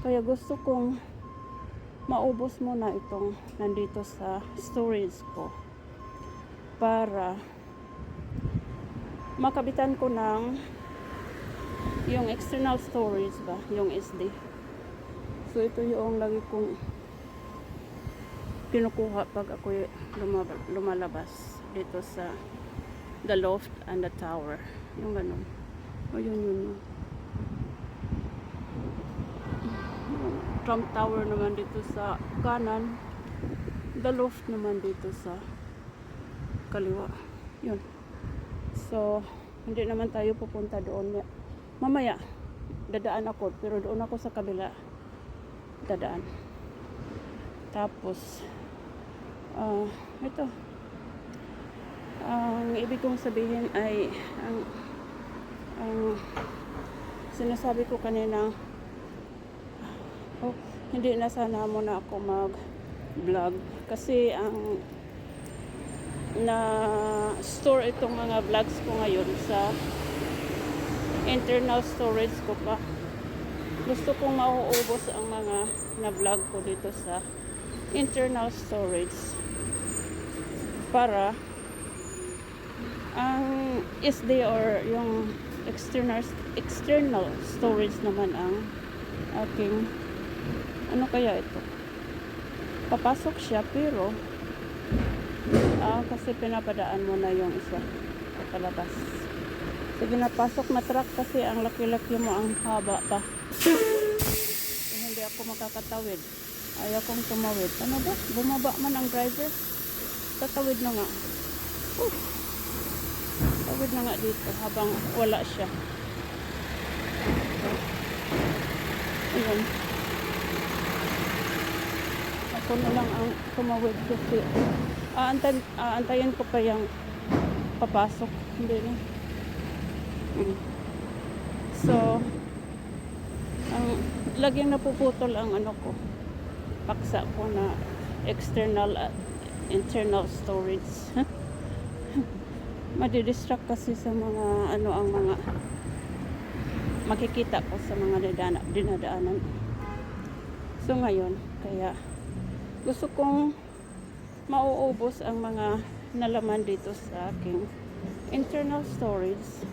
Kaya gusto kong maubos muna itong nandito sa storage ko para makabitan ko ng yung external storage ba, yung SD. So ito yung lagi kong kinukuha pag ako lumalabas dito sa the loft and the tower. Yung ganun. O yun. Trump Tower naman dito sa kanan. The loft naman dito sa kaliwa. Yun. So, hindi naman tayo pupunta doon. Mamaya, dadaan ako. Pero doon ako sa kabila. Dadaan. Tapos, ito. Ang ibig kong sabihin ay, ang sinasabi ko kanina, hindi na sana muna ako mag-vlog. Kasi ang na-store itong mga vlogs ko ngayon sa internal storage ko pa. Gusto kong mauubos ang mga na-vlog ko dito sa internal storage para ang SD or yung external storage naman ang aking ano kaya ito, papasok siya pero kasi pinapadaan mo na yung isa palabas. Sige, napasok na truck kasi ang laki-laki mo, ang haba pa. Hindi ako makakatawid, ayaw kong tumawid. Ano ba? Bumaba man ang driver, tatawid na nga. Tawid na nga dito habang wala siya. Ayan. Ako na lang ang tumawid kasi aantayin ko pa yung papasok. Hindi na. So, laging napuputol ang ano ko. Paksa ko na external at internal storage. Madidistract kasi sa mga ang mga makikita ko sa mga dinadaanan. So ngayon, kaya gusto kong mauubos ang mga nalaman dito sa aking internal storage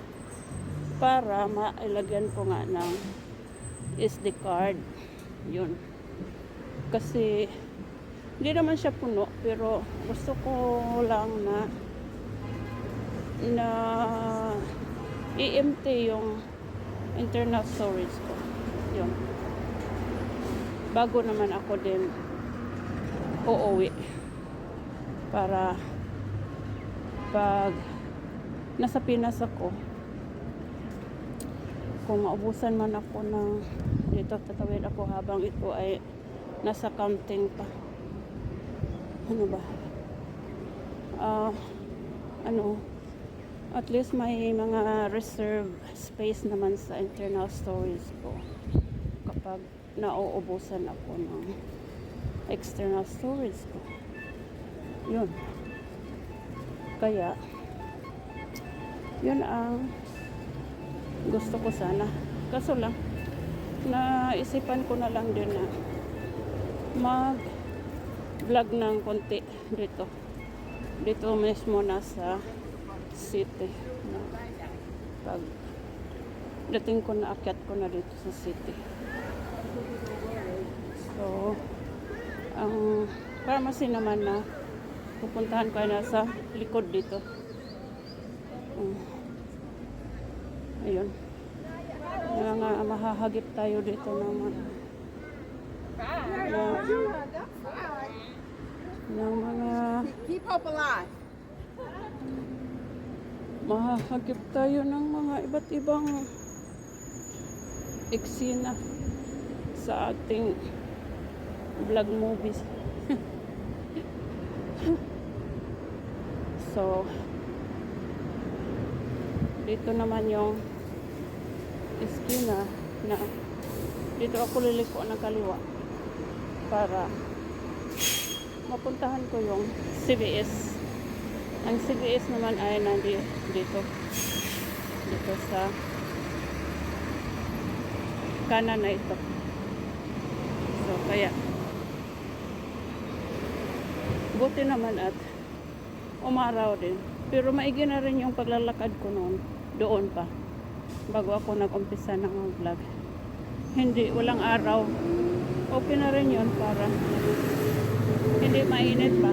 para mailagyan ko nga ng SD card. Yun. Kasi hindi naman siya puno, pero gusto ko lang na i-empty yung internal storage ko. Yun. Bago naman ako din uuwi para pag nasa Pinas ako, kung maubusan man ako ng dito, tatawid ako habang ito ay nasa counting pa. Ano ba? At least may mga reserve space naman sa internal storage ko kapag nauubusan ako ng external storage ko. Yun. Kaya yun ang gusto ko sana. Kaso lang naisipan ko na lang din na mag vlog ng konti dito mismo nasa city. Pag dating ko na, akyat ko na dito sa city. So ang pharmacy naman na pupuntahan ko ay nasa likod dito. Ayun. Mga mahahagip tayo dito ng mga Keep hope alive. mahahagip tayo ng mga iba't ibang eksena sa ating vlog movies. So dito naman yung eskina na dito ako liliko ng kaliwa para mapuntahan ko yung CVS. Ang CVS naman ay dito sa kanan na ito. Kaya, buti naman at umaraw din. Pero maigi na rin yung paglalakad ko noon. Doon pa. Bago ako nag-umpisa ng vlog. Hindi, walang araw. Okay na rin yun para hindi mainit pa.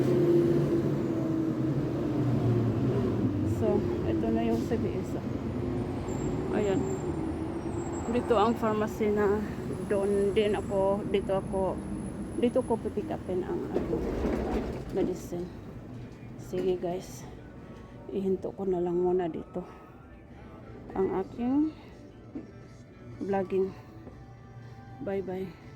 So, ito na yung CBS. Ayan. Dito ang pharmacy na doon din ako, dito ko pipick upin ang medicine. Sige guys, ihinto ko na lang muna dito ang aking vlogging. Bye bye.